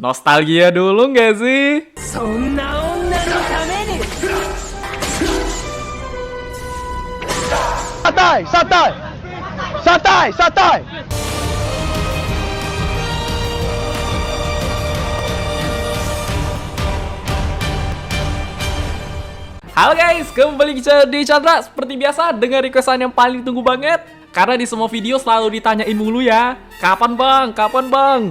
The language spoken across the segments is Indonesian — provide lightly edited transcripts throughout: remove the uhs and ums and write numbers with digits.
Nostalgia dulu nggak sih? そんな女のために Santai, santai, santai, santai. Halo guys, kembali di Chandra. Seperti biasa, dengan requestan yang paling tunggu banget. Karena di semua video selalu ditanyain mulu ya, kapan bang, kapan bang?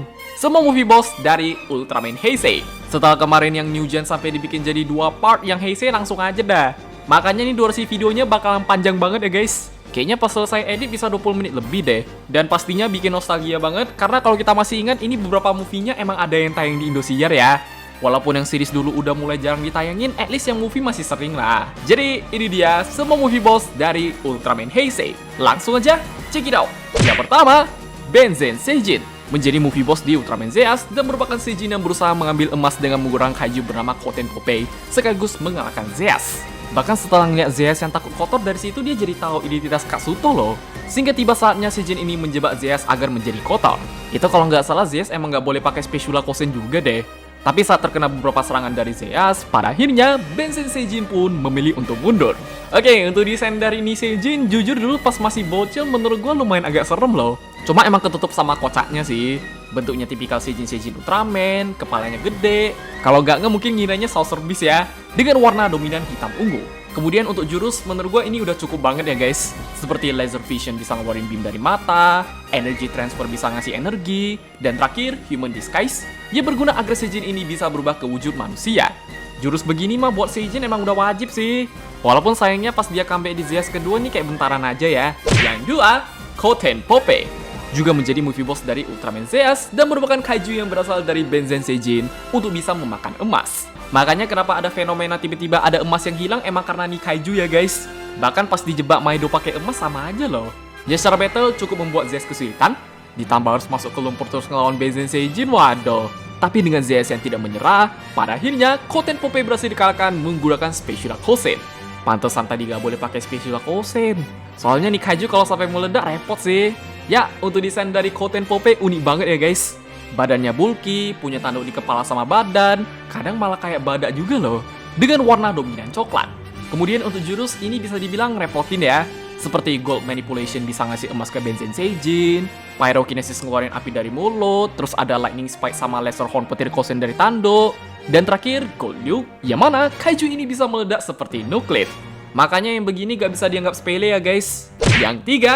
Semua movie boss dari Ultraman Heisei. Setelah kemarin yang New Gen sampai dibikin jadi 2 part, yang Heisei langsung aja dah. Makanya nih durasi videonya bakalan panjang banget ya guys. Kayaknya pas selesai edit bisa 20 menit lebih deh. Dan pastinya bikin nostalgia banget, karena kalau kita masih ingat ini beberapa movie-nya emang ada yang tayang di Indosiar ya. Walaupun yang series dulu udah mulai jarang ditayangin, at least yang movie masih sering lah. Jadi ini dia semua movie boss dari Ultraman Heisei. Langsung aja, check it out. Yang pertama, Benzen Seijin. Menjadi movie boss di Ultraman Zeus dan merupakan Seijin yang berusaha mengambil emas dengan mengurang kaiju bernama Koten Popeye, sekaligus mengalahkan Zeus. Bahkan setelah ngeliat Zeus yang takut kotor, dari situ dia jadi tahu identitas Katsuto loh. Sehingga tiba saatnya Seijin ini menjebak Zeus agar menjadi kotor. Itu kalau nggak salah Zeus emang nggak boleh pakai Spatula Kosen juga deh. Tapi saat terkena beberapa serangan dari Zeus, pada akhirnya Benzen Seijin pun memilih untuk mundur. Oke, untuk desain dari ini Seijin, jujur dulu pas masih bocil menurut gue lumayan agak serem loh. Cuma emang ketutup sama kocaknya sih. Bentuknya tipikal Seijin Ultraman, kepalanya gede. Kalau nggak mungkin ngiranya Saucer Beast ya, dengan warna dominan hitam ungu. Kemudian untuk jurus, menurut gue ini udah cukup banget ya guys. Seperti laser vision bisa ngeluarin beam dari mata, energy transfer bisa ngasih energi, dan terakhir, human disguise, yang berguna agar Seijin ini bisa berubah ke wujud manusia. Jurus begini mah buat Seijin emang udah wajib sih. Walaupun sayangnya pas dia comeback di Zeus kedua nih kayak bentaran aja ya. Yang kedua, Koten Popeye. Juga menjadi movie boss dari Ultraman Zeus dan merupakan kaiju yang berasal dari Benzen Seijin untuk bisa memakan emas. Makanya kenapa ada fenomena tiba-tiba ada emas yang hilang emang karena nih kaiju ya guys. Bahkan pas dijebak Maido pakai emas sama aja loh. Ya secara battle cukup membuat Zeus kesulitan, ditambah harus masuk ke lumpur terus ngelawan Benzen Seijin, waduh. Tapi dengan Zeus yang tidak menyerah, pada akhirnya Koten Popeye berhasil dikalahkan menggunakan Spatula Kosen. Pantesan tadi gak boleh pakai Spatula Kosen. Soalnya nih kaiju kalau sampai meledak repot sih. Ya, untuk desain dari Koten Popeye unik banget ya guys. Badannya bulky, punya tanduk di kepala sama badan, kadang malah kayak badak juga loh, dengan warna dominan coklat. Kemudian untuk jurus ini bisa dibilang repotin ya. Seperti Gold Manipulation bisa ngasih emas ke Benzen Seijin, Pyrokinesis ngeluarin api dari mulut, terus ada Lightning Spike sama Laser Horn petir Kosen dari tanduk, dan terakhir Gold Nuke, yang mana kaiju ini bisa meledak seperti nuklir. Makanya yang begini gak bisa dianggap sepele ya guys. Yang tiga,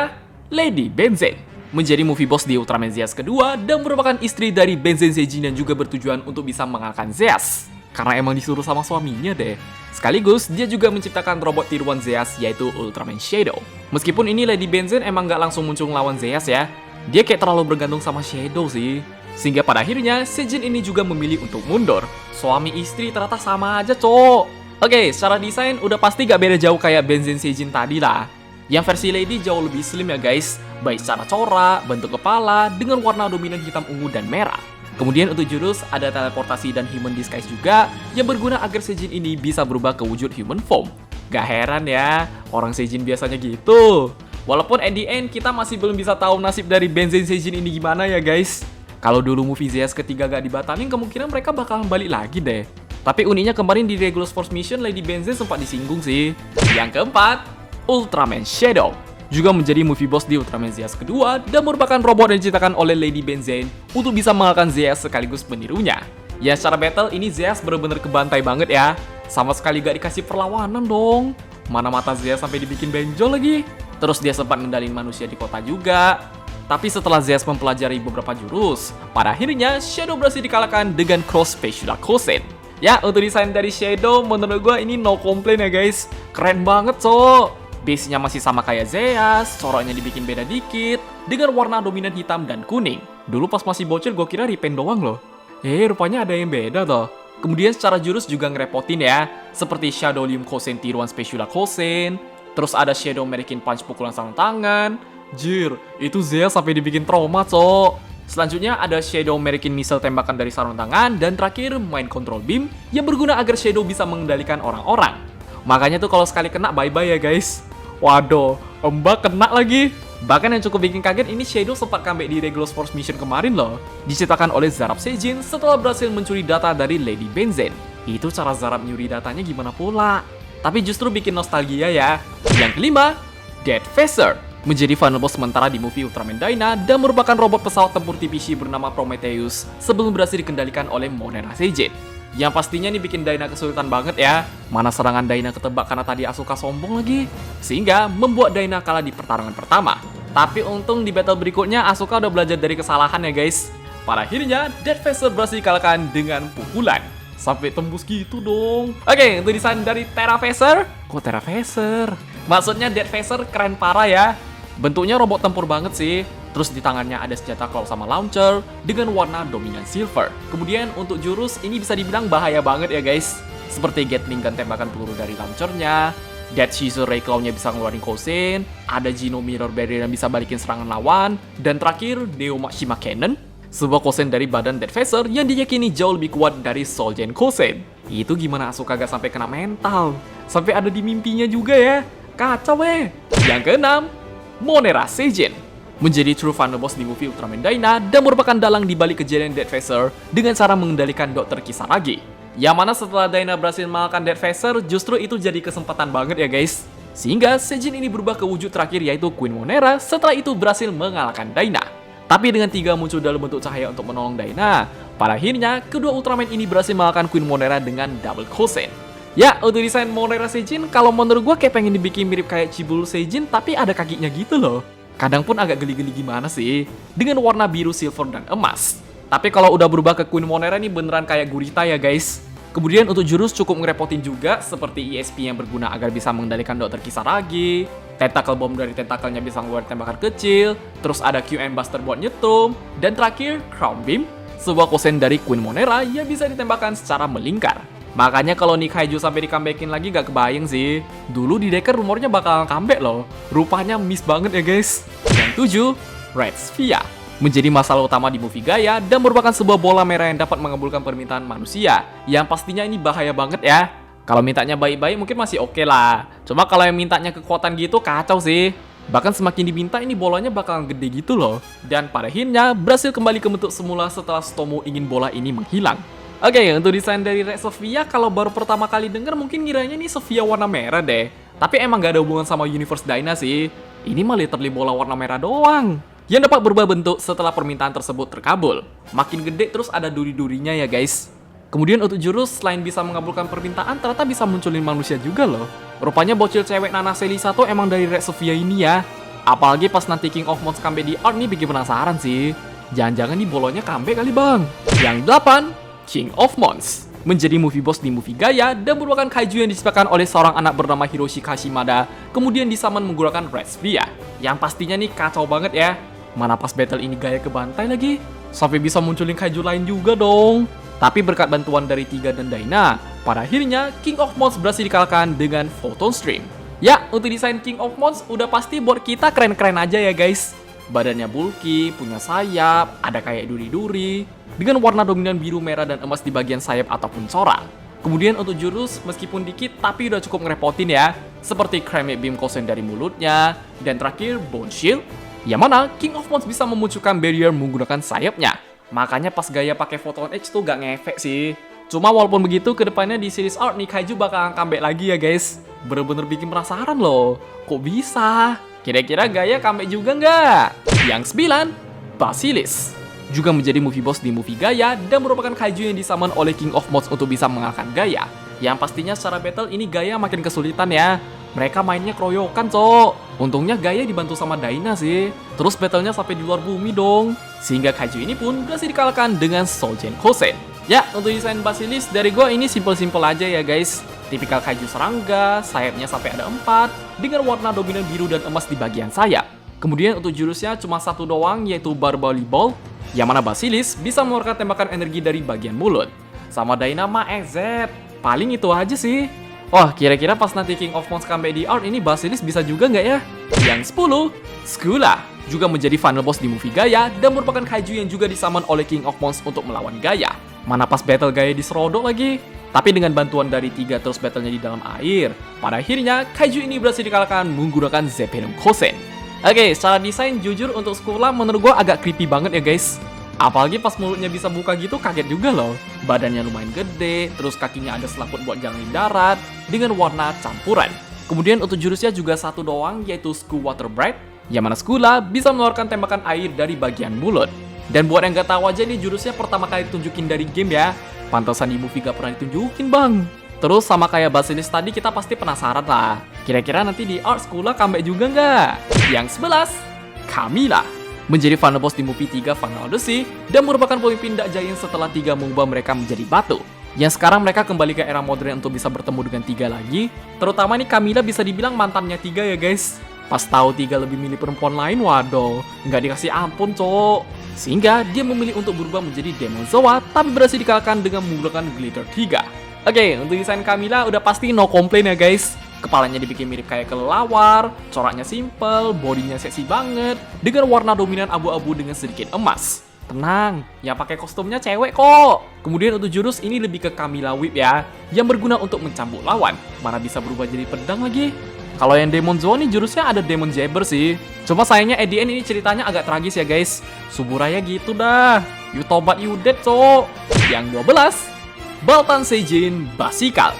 Lady Benzen. Menjadi movie boss di Ultraman Zeus kedua dan merupakan istri dari Benzen Seijin yang juga bertujuan untuk bisa mengalahkan Zeus. Karena emang disuruh sama suaminya deh. Sekaligus, dia juga menciptakan robot tiruan Zeus yaitu Ultraman Shadow. Meskipun ini Lady Benzen emang gak langsung muncul ngelawan Zeus ya. Dia kayak terlalu bergantung sama Shadow sih. Sehingga pada akhirnya, Seijin ini juga memilih untuk mundur. Suami istri ternyata sama aja cok. Oke, secara desain udah pasti gak beda jauh kayak Benzen Seijin tadi lah. Yang versi Lady jauh lebih slim ya guys, baik secara corak, bentuk kepala, dengan warna dominan hitam ungu dan merah. Kemudian untuk jurus ada teleportasi dan human disguise juga, yang berguna agar Seijin ini bisa berubah ke wujud human form. Gak heran ya, orang Seijin biasanya gitu. Walaupun at the end kita masih belum bisa tahu nasib dari Benzen Seijin ini gimana ya guys. Kalau dulu movie Zeus ketiga gak dibatalin, kemungkinan mereka bakalan balik lagi deh. Tapi uniknya kemarin di Regular Force Mission, Lady Benzen sempat disinggung sih. Yang keempat, Ultraman Shadow. Juga menjadi movie boss di Ultraman Zeus kedua dan merupakan robot yang diciptakan oleh Lady Benzen untuk bisa mengalahkan Zeus sekaligus penirunya. Ya secara battle ini Zeus bener-bener kebantai banget ya. Sama sekali gak dikasih perlawanan dong. Mana mata Zeus sampai dibikin benjol lagi. Terus dia sempat ngendalin manusia di kota juga. Tapi setelah Zeus mempelajari beberapa jurus, pada akhirnya Shadow berhasil dikalahkan dengan Cross Spatula Kosen. Ya untuk desain dari Shadow menurut gue ini no complain ya guys. Keren banget so. Base-nya masih sama kayak Zeus, coraknya dibikin beda dikit, dengan warna dominan hitam dan kuning. Dulu pas masih bocil gue kira repaint doang loh. Rupanya ada yang beda toh. Kemudian secara jurus juga ngerepotin ya, seperti Shadow Lium Kosen tiruan Spatula Kosen, terus ada Shadow American Punch pukulan sarung tangan. Jir, itu Zeus sampai dibikin trauma cok. Selanjutnya ada Shadow American Missile tembakan dari sarung tangan, dan terakhir Mind Control Beam yang berguna agar Shadow bisa mengendalikan orang-orang. Makanya tuh kalau sekali kena bye-bye ya guys. Waduh, Mbak kena lagi. Bahkan yang cukup bikin kaget ini Shadow sempat comeback di Regular Force Mission kemarin loh. Diciptakan oleh Zarab Seijin setelah berhasil mencuri data dari Lady Benzen. Itu cara Zarab nyuri datanya gimana pula? Tapi justru bikin nostalgia ya. Yang kelima, Dead Phaser. Menjadi final boss sementara di movie Ultraman Dyna dan merupakan robot pesawat tempur TPC bernama Prometheus sebelum berhasil dikendalikan oleh Monera Seijin. Yang pastinya ini bikin Dyna kesulitan banget ya. Mana serangan Dyna ketebak karena tadi Asuka sombong lagi. Sehingga membuat Dyna kalah di pertarungan pertama. Tapi untung di battle berikutnya Asuka udah belajar dari kesalahan ya guys. Pada akhirnya Dead Phaser berhasil dikalahkan dengan pukulan. Sampai tembus gitu dong. Oke, untuk desain dari Terra Phaser. Kok Terra Phaser? Maksudnya Dead Phaser keren parah ya. Bentuknya robot tempur banget sih. Terus di tangannya ada senjata claw sama launcher dengan warna dominan silver. Kemudian untuk jurus ini bisa dibilang bahaya banget ya guys. Seperti Gatling gun tembakan peluru dari launchernya, Dead Scissor Ray Claw-nya bisa ngeluarin Kosen, ada Geno Mirror Barrier yang bisa balikin serangan lawan, dan terakhir Neo Maxima Cannon, sebuah Kosen dari badan Dead Phaser yang diyakini jauh lebih kuat dari Solgen Kosen. Itu gimana Asuka gak sampai kena mental? Sampai ada di mimpinya juga ya. Kacau Yang keenam, Monera Seijin. Menjadi true final boss di movie Ultraman Dyna dan merupakan dalang di balik kejadian Dead Phaser dengan cara mengendalikan Dr. Kisaragi. Yang mana setelah Dyna berhasil mengalahkan Dead Phaser, justru itu jadi kesempatan banget ya guys. Sehingga Seijin ini berubah ke wujud terakhir yaitu Queen Monera setelah itu berhasil mengalahkan Dyna. Tapi dengan 3 muncul dalam bentuk cahaya untuk menolong Dyna, pada akhirnya kedua Ultraman ini berhasil mengalahkan Queen Monera dengan double Kosen. Ya, untuk desain Monera Seijin, kalau menurut gue kayak pengen dibikin mirip kayak Chiburu Seijin, tapi ada kakinya gitu loh. Kadang pun agak geli-geli gimana sih, dengan warna biru, silver, dan emas. Tapi kalau udah berubah ke Queen Monera ini beneran kayak gurita ya guys. Kemudian untuk jurus cukup ngerepotin juga, seperti ESP yang berguna agar bisa mengendalikan Dr. Kisaragi, tentacle bomb dari tentakelnya bisa ngeluarin tembakan kecil, terus ada QM Buster buat nyetrum, dan terakhir Crown Beam, sebuah kosen dari Queen Monera yang bisa ditembakkan secara melingkar. Makanya kalau Nick Haiju sampai di-comebackin lagi gak kebayang sih. Dulu di Decker rumornya bakal comeback loh. Rupanya miss banget ya guys. Yang 7, Red Sphere. Menjadi masalah utama di movie Gaia dan merupakan sebuah bola merah yang dapat mengabulkan permintaan manusia. Yang pastinya ini bahaya banget ya. Kalau mintanya baik-baik mungkin masih oke lah. Cuma kalau yang mintanya kekuatan gitu kacau sih. Bahkan semakin diminta ini bolanya bakal gede gitu loh. Dan pada akhirnya berhasil kembali ke bentuk semula setelah Stomo ingin bola ini menghilang. Oke, untuk desain dari Red Sophia, kalau baru pertama kali denger mungkin ngiranya ini Sophia warna merah deh. Tapi emang gak ada hubungan sama Universe Dyna sih. Ini mah literally bola warna merah doang. Yang dapat berubah bentuk setelah permintaan tersebut terkabul. Makin gede terus ada duri-durinya ya guys. Kemudian untuk jurus, selain bisa mengabulkan permintaan, ternyata bisa munculin manusia juga loh. Rupanya bocil cewek Nana Selisa tuh emang dari Red Sophia ini ya. Apalagi pas nanti King of Monsters comeback di art nih bikin penasaran sih. Jangan-jangan nih bolonya comeback kali bang. Yang 8, King of Monsters. Menjadi movie boss di movie Gaia dan merupakan kaiju yang diciptakan oleh seorang anak bernama Hiroshi Kashimada, kemudian disummon menggunakan Red Sphere. Yang pastinya nih kacau banget ya. Mana pas battle ini Gaia kebantai lagi. Sampai bisa munculin kaiju lain juga dong. Tapi berkat bantuan dari Tiga dan Dyna, pada akhirnya King of Monsters berhasil dikalahkan dengan Photon Stream. Ya, untuk desain King of Monsters udah pasti buat kita keren-keren aja ya guys. Badannya bulky, punya sayap, ada kayak duri-duri, dengan warna dominan biru, merah, dan emas di bagian sayap ataupun corak. Kemudian untuk jurus, meskipun dikit tapi udah cukup ngerepotin ya, seperti Crimate Beam Kosen dari mulutnya, dan terakhir Bone Shield, yang mana King of Monsters bisa memunculkan barrier menggunakan sayapnya. Makanya pas Gaia pakai Photon Edge tuh gak ngefek sih. Cuma walaupun begitu, kedepannya di series art nih Kaiju bakal comeback lagi ya guys. Bener-bener bikin penasaran loh, kok bisa? Kira-kira Gaia comeback juga nggak? Yang 9, Basilisk. Juga menjadi movie boss di movie Gaia dan merupakan kaiju yang disummon oleh King of Monsters untuk bisa mengalahkan Gaia. Yang pastinya secara battle ini Gaia makin kesulitan ya. Mereka mainnya keroyokan cok. Untungnya Gaia dibantu sama Dyna sih. Terus battlenya sampai di luar bumi dong. Sehingga kaiju ini pun berhasil dikalahkan dengan Solgen Kosen. Ya, untuk desain Basilisk dari gua ini simple-simple aja ya guys. Tipikal kaiju serangga, sayapnya sampai ada 4, dengan warna dominan biru dan emas di bagian sayap. Kemudian untuk jurusnya cuma satu doang, yaitu Barbally Ball, yang mana Basilisk bisa mengeluarkan tembakan energi dari bagian mulut. Sama Dyna mah EZ, paling itu aja sih. Wah, kira-kira pas nanti King of Monsters comeback di art ini Basilisk bisa juga nggak ya? Yang 10, Skula. Juga menjadi final boss di movie Gaia dan merupakan kaiju yang juga disummon oleh King of Monsters untuk melawan Gaia. Mana pas battle Gaia diserodok lagi. Tapi dengan bantuan dari Tiga terus battlenya di dalam air, pada akhirnya kaiju ini berhasil dikalahkan menggunakan Zephyrus Kosen. Oke, secara desain jujur untuk sekolah menurut gua agak creepy banget ya guys. Apalagi pas mulutnya bisa buka gitu kaget juga loh. Badannya lumayan gede, terus kakinya ada selaput buat jalan di darat dengan warna campuran. Kemudian untuk jurusnya juga satu doang yaitu School Water Breath, yang mana Skula bisa mengeluarkan tembakan air dari bagian mulut. Dan buat yang gak tahu aja nih jurusnya pertama kali ditunjukin dari game ya. Pantesan di movie gak pernah ditunjukin bang. Terus sama kayak Basilisk tadi kita pasti penasaran lah. Kira-kira nanti di Art Skula comeback juga nggak? Yang 11, Camilla. Menjadi final boss di movie 3 Final Odyssey dan merupakan pemimpin Dark Giant setelah 3 mengubah mereka menjadi batu. Yang sekarang mereka kembali ke era modern untuk bisa bertemu dengan 3 lagi. Terutama nih Camilla bisa dibilang mantannya 3 ya guys. Pas tahu 3 lebih milih perempuan lain, waduh, nggak dikasih ampun cowok. Sehingga dia memilih untuk berubah menjadi Demon Zoa tapi berhasil dikalahkan dengan menggunakan Glitter 3. Oke, untuk desain Camilla udah pasti no complain ya guys. Kepalanya dibikin mirip kayak kelelawar, coraknya simple, bodinya seksi banget, dengan warna dominan abu-abu dengan sedikit emas. Tenang, yang pakai kostumnya cewek kok. Kemudian untuk jurus ini lebih ke Camilla Whip ya, yang berguna untuk mencambuk lawan. Mana bisa berubah jadi pedang lagi. Kalau yang Demon Zoa nih jurusnya ada Demon Jabber sih. Cuma sayangnya at the end ini ceritanya agak tragis ya guys. Suburaya gitu dah. You tobat you dead cok. Yang 12, Baltan Seijin Basikal.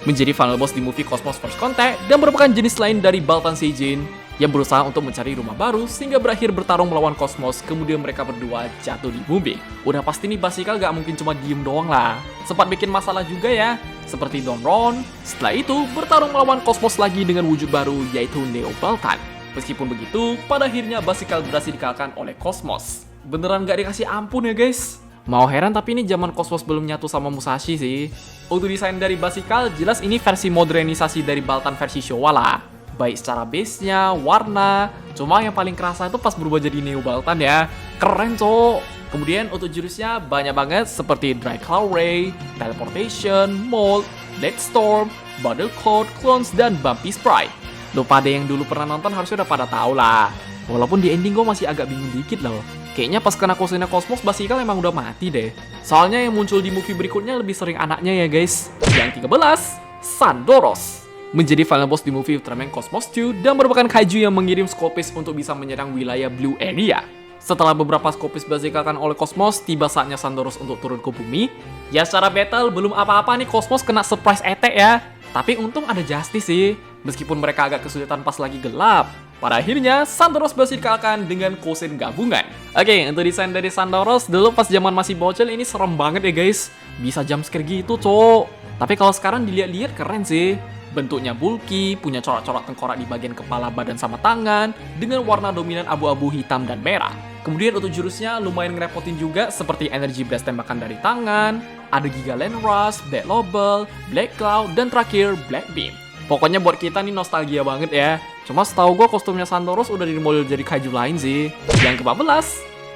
Menjadi final boss di movie Cosmos First Contact dan merupakan jenis lain dari Baltan Seijin yang berusaha untuk mencari rumah baru sehingga berakhir bertarung melawan Cosmos, kemudian mereka berdua jatuh di bumi. Udah pasti nih Basikal gak mungkin cuma diem doang lah. Sempat bikin masalah juga ya, seperti Donron. Setelah itu bertarung melawan Cosmos lagi dengan wujud baru yaitu Neo Baltan. Meskipun begitu, pada akhirnya Basikal berhasil dikalahkan oleh Cosmos. Beneran gak dikasih ampun ya guys. Mau heran tapi ini zaman Cosmos belum nyatu sama Musashi sih. Untuk desain dari Basikal, jelas ini versi modernisasi dari Baltan versi Showa lah. Baik secara base-nya, warna. Cuma yang paling kerasa itu pas berubah jadi Neo Baltan ya. Keren cok. Kemudian untuk jurusnya banyak banget seperti Dry Cloud Ray, Teleportation, Mold, Blade Storm, Bottle Cloud, Clones, dan Bumpy Sprite. Lo pada yang dulu pernah nonton harusnya udah pada tahu lah. Walaupun di ending gue masih agak bingung dikit loh. Kayaknya pas kena kosinnya Cosmos, Basikal emang udah mati deh. Soalnya yang muncul di movie berikutnya lebih sering anaknya ya guys. Yang 13, Sandoros. Menjadi final boss di movie Ultraman Cosmos 2 dan merupakan kaiju yang mengirim Scopis untuk bisa menyerang wilayah Blue Area. Setelah beberapa Scopis dikalahkan oleh Cosmos, tiba saatnya Sandoros untuk turun ke bumi. Ya secara battle belum apa-apa nih Cosmos kena surprise attack ya. Tapi untung ada Justice sih, meskipun mereka agak kesulitan pas lagi gelap. Pada akhirnya, Sandoros berhasil dikalahkan dengan Kosen gabungan. Oke, untuk desain dari Sandoros, dulu pas zaman masih bocil ini serem banget ya guys. Bisa jumpscare gitu, cok. Tapi kalau sekarang dilihat-lihat keren sih. Bentuknya bulky, punya corak-corak tengkorak di bagian kepala, badan, sama tangan, dengan warna dominan abu-abu, hitam, dan merah. Kemudian untuk jurusnya lumayan ngerepotin juga, seperti Energy Blast tembakan dari tangan, ada Giga Land Rush, Black Lobel, Black Cloud, dan terakhir Black Beam. Pokoknya buat kita nih nostalgia banget ya. Cuma setahu gue kostumnya Sandoros udah dimodel jadi kaiju lain sih. Yang ke-14,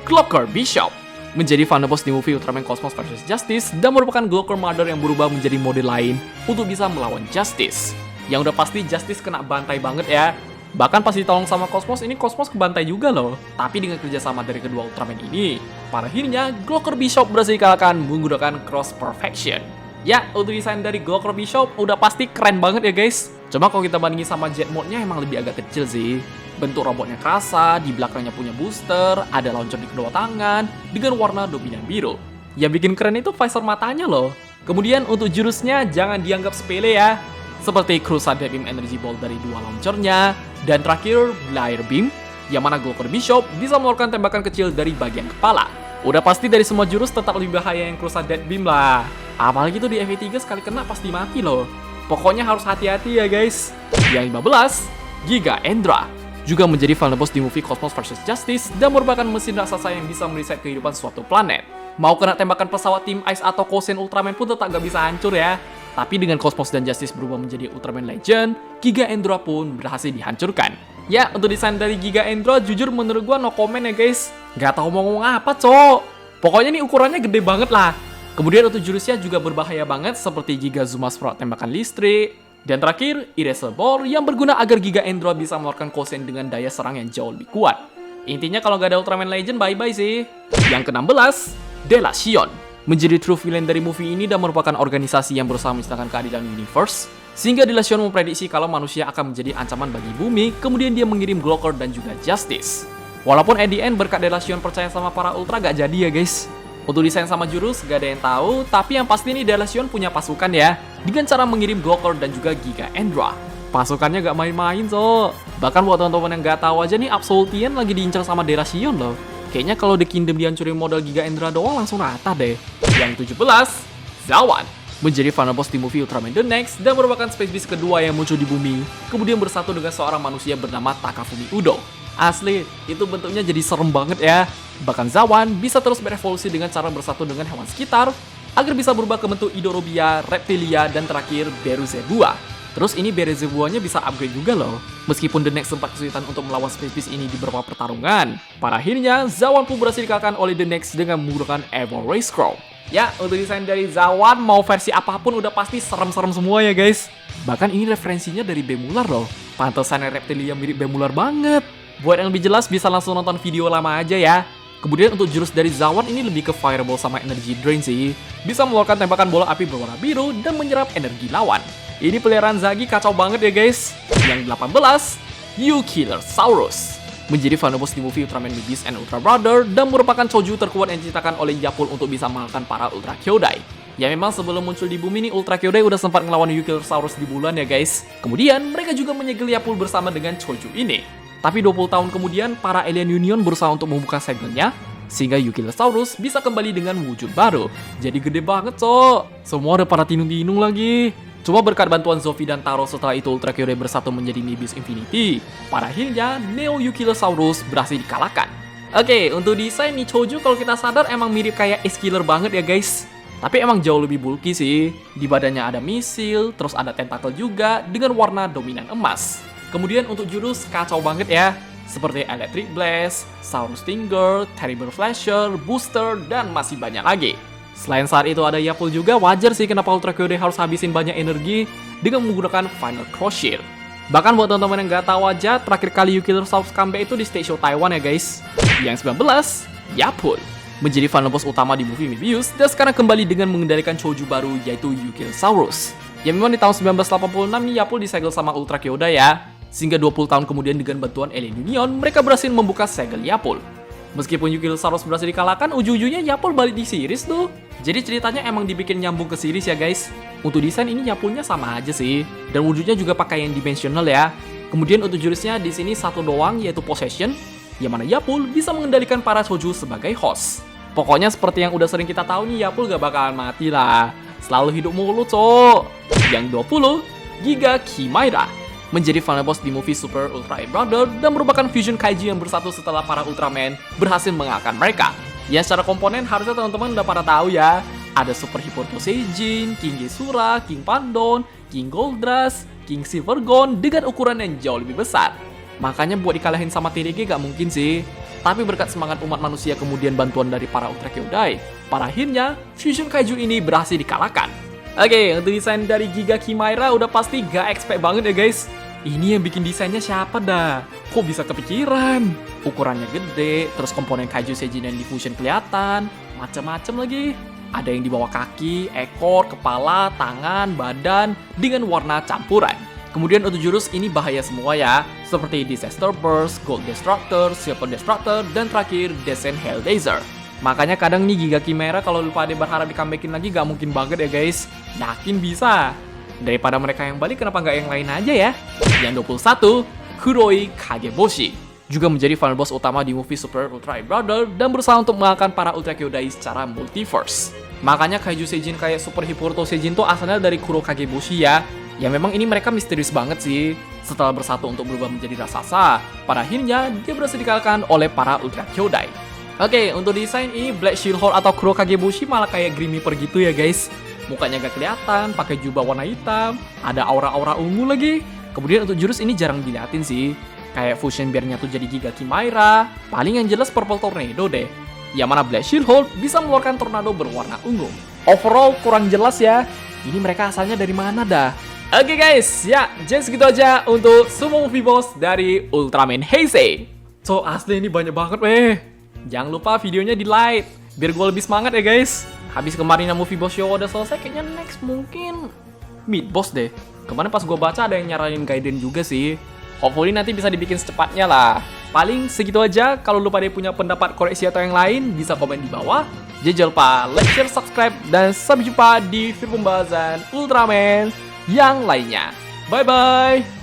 Glocker Bishop. Menjadi final boss di movie Ultraman Cosmos vs Justice dan merupakan Glocker Mother yang berubah menjadi model lain untuk bisa melawan Justice. Yang udah pasti Justice kena bantai banget ya. Bahkan pas ditolong sama Cosmos, ini Cosmos kebantai juga loh. Tapi dengan kerjasama dari kedua Ultraman ini, pada akhirnya Glocker Bishop berhasil dikalahkan menggunakan Cross Perfection. Ya, untuk desain dari Glocker Bishop udah pasti keren banget ya guys. Cuma kalau kita bandingin sama Jet Mode-nya emang lebih agak kecil sih. Bentuk robotnya kerasa, di belakangnya punya booster, ada launcher di kedua tangan, dengan warna dominan biru. Yang bikin keren itu visor matanya loh. Kemudian untuk jurusnya jangan dianggap sepele ya. Seperti Crusade Beam Energy Ball dari dua launchernya, dan terakhir Blair Beam, yang mana Glocker Bishop bisa mengeluarkan tembakan kecil dari bagian kepala. Udah pasti dari semua jurus tetap lebih bahaya yang Crusade Beam lah. Apalagi tuh di FE3 sekali kena pasti mati loh. Pokoknya harus hati-hati ya guys. Yang 15, Giga Endra. Juga menjadi final boss di movie Cosmos vs Justice dan merupakan mesin raksasa yang bisa mereset kehidupan suatu planet. Mau kena tembakan pesawat Team Ice atau Kosen Ultraman pun tetap gak bisa hancur ya. Tapi dengan Cosmos dan Justice berubah menjadi Ultraman Legend, Giga Endra pun berhasil dihancurkan. Ya, untuk desain dari Giga Endra jujur menurut gua no comment ya guys. Gak tau mau ngomong apa cok. Pokoknya nih ukurannya gede banget lah. Kemudian untuk jurusnya juga berbahaya banget seperti Giga Zuma Sprout tembakan listrik. Dan terakhir, Eraser Ball yang berguna agar Giga Endra bisa mengeluarkan Kosen dengan daya serang yang jauh lebih kuat. Intinya kalau gak ada Ultraman Legend, bye-bye sih. Yang ke-16, Delacion. Menjadi true villain dari movie ini dan merupakan organisasi yang berusaha menciptakan keadilan universe. Sehingga Delacion memprediksi kalau manusia akan menjadi ancaman bagi bumi, kemudian dia mengirim Glocker dan juga Justice. Walaupun at the end berkat Delacion percaya sama para Ultra gak jadi ya guys. Untuk desain sama jurus gak ada yang tahu, tapi yang pasti nih Delacion punya pasukan ya, dengan cara mengirim Glocker dan juga Giga Endra. Pasukannya gak main-main so. Bahkan buat teman-teman yang gak tahu aja nih, Absolutian lagi diincar sama Delacion loh. Kayaknya kalau The Kingdom dihancurin modal Giga Endra doang langsung rata deh. Yang 17, Zawan. Menjadi final boss di movie Ultraman The Next dan merupakan Space Beast kedua yang muncul di bumi, kemudian bersatu dengan seorang manusia bernama Takafumi Udo. Asli, itu bentuknya jadi serem banget ya. Bahkan Zawan bisa terus berevolusi dengan cara bersatu dengan hewan sekitar, agar bisa berubah ke bentuk Idorobia, Reptilia, dan terakhir Beruzebua. Terus ini Beruzebuanya bisa upgrade juga loh. Meskipun The Next sempat kesulitan untuk melawan Space Beast ini di beberapa pertarungan, pada akhirnya Zawan pun berhasil dikalahkan oleh The Next dengan menggunakan Evo Ray Scroll. Ya, untuk desain dari Zawan, mau versi apapun udah pasti serem-serem semua ya guys. Bahkan ini referensinya dari Bemular loh. Pantesan Reptilia mirip Bemular banget. Buat yang lebih jelas bisa langsung nonton video lama aja ya. Kemudian untuk jurus dari Zawan ini lebih ke Fireball sama Energy Drain sih. Bisa mengeluarkan tembakan bola api berwarna biru dan menyerap energi lawan. Ini peliharaan Zagi kacau banget ya guys. Yang 18, U-Killer Saurus. Menjadi final boss di movie Ultraman Beast and Ultra Brother dan merupakan Choju terkuat yang diciptakan oleh Yapul untuk bisa mengalahkan para Ultra Kyodai. Ya memang sebelum muncul di bumi nih, Ultra Kyodai udah sempat ngelawan U-Killer Saurus di bulan ya guys. Kemudian mereka juga menyegel Yapul bersama dengan Choju ini. Tapi 20 tahun kemudian, para Alien Union berusaha untuk membuka segelnya, sehingga U-Killer Saurus bisa kembali dengan wujud baru. Jadi gede banget, so. Semua udah pada tinung-tinung lagi. Cuma berkat bantuan Zofi dan Taro setelah itu Ultra Kyodai bersatu menjadi Nimbus Infinity. Pada akhirnya, Neo U-Killer Saurus berhasil dikalahkan. Oke, untuk desain nih Choju kalau kita sadar emang mirip kayak Ace Killer banget ya guys. Tapi emang jauh lebih bulky sih. Di badannya ada misil, terus ada tentakel juga dengan warna dominan emas. Kemudian untuk jurus kacau banget ya, seperti Electric Blast, Saurus Stinger, Terrible Flasher, Booster, dan masih banyak lagi. Selain saat itu ada Yapul juga, wajar sih kenapa Ultra Kyodai harus habisin banyak energi dengan menggunakan Final Crusher. Bahkan buat teman-teman yang gak tahu aja, terakhir kali U-Killer Saurus comeback itu di stage show Taiwan ya guys. Yang 19, Yapul. Menjadi final boss utama di movie Mebius, dan sekarang kembali dengan mengendalikan Choju baru yaitu U-Killer Saurus. Ya memang di tahun 1986 nih Yapul disegel sama Ultra Kyodai ya. Sehingga 20 tahun kemudian dengan bantuan Alien Union, mereka berhasil membuka segel Yapul. Meskipun U-Killer Saurus berhasil dikalahkan, ujung-ujungnya Yapul balik di series tuh. Jadi ceritanya emang dibikin nyambung ke series ya guys. Untuk desain ini Yapulnya sama aja sih. Dan wujudnya juga pakai yang dimensional ya. Kemudian untuk jurusnya di sini satu doang yaitu Possession. Yang mana Yapul bisa mengendalikan para Choju sebagai host. Pokoknya seperti yang udah sering kita tahu nih, Yapul gak bakalan mati lah. Selalu hidup mulu cok. Yang 20, Giga Chimera. Menjadi final boss di movie Super Ultra Brother dan merupakan fusion kaiju yang bersatu setelah para Ultraman berhasil mengalahkan mereka. Ya secara komponen harusnya teman-teman udah pada tahu ya. Ada Super Hippoto Seijin, King Gesura, King Pandon, King Goldras, King Silvergon dengan ukuran yang jauh lebih besar. Makanya buat dikalahin sama TDG gak mungkin sih. Tapi berkat semangat umat manusia kemudian bantuan dari para Ultra Kyodai, pada akhirnya fusion kaiju ini berhasil dikalahkan. Oke, untuk desain dari Giga Chimera udah pasti gak expect banget ya guys. Ini yang bikin desainnya siapa dah? Kok bisa kepikiran? Ukurannya gede, terus komponen kaiju Seijin dan diffusion kelihatan, macem-macem lagi. Ada yang di bawah kaki, ekor, kepala, tangan, badan, dengan warna campuran. Kemudian untuk jurus ini bahaya semua ya, seperti Disaster Burst, Gold Destructor, Silver Destructor, dan terakhir Descent Hellraiser. Makanya kadang nih Giga Chimera kalau lupa ada berharap di comebackin lagi gak mungkin banget ya guys. Yakin bisa. Daripada mereka yang balik, kenapa nggak yang lain aja ya? Yang 21, Kuroi Kageboshi. Juga menjadi final boss utama di movie Super Ultra Brother dan berusaha untuk mengalahkan para Ultra Kyodai secara multiverse. Makanya kaiju Seijin kayak Super Hippoto Seijin tuh asalnya dari Kuro Kageboshi ya. Ya memang ini mereka misterius banget sih. Setelah bersatu untuk berubah menjadi raksasa, pada akhirnya dia berhasil dikalahkan oleh para Ultra Kyodai. Oke, untuk desain ini Black Shield Hole atau Kuro Kageboshi malah kayak Grimmiper gitu ya guys. Mukanya gak kelihatan, pakai jubah warna hitam, ada aura-aura ungu lagi. Kemudian untuk jurus ini jarang diliatin sih. Kayak fusion bear-nya tuh jadi Giga Chimera. Paling yang jelas Purple Tornado deh. Yang mana Black Shield Hole bisa mengeluarkan tornado berwarna ungu. Overall kurang jelas ya. Ini mereka asalnya dari mana dah? Oke guys, ya jadi segitu aja untuk semua movie boss dari Ultraman Heisei. So asli ini banyak banget weh. Jangan lupa videonya di like, biar gue lebih semangat ya guys. Habis kemarin yang movie boss show udah selesai, kayaknya next mungkin mid boss deh. Kemarin pas gue baca ada yang nyaranin Gaiden juga sih. Hopefully nanti bisa dibikin secepatnya lah. Paling segitu aja. Kalau lu pada punya pendapat koreksi atau yang lain, bisa komen di bawah. Jangan lupa like, share, subscribe, dan sampai jumpa di video pembahasan Ultraman yang lainnya. Bye-bye!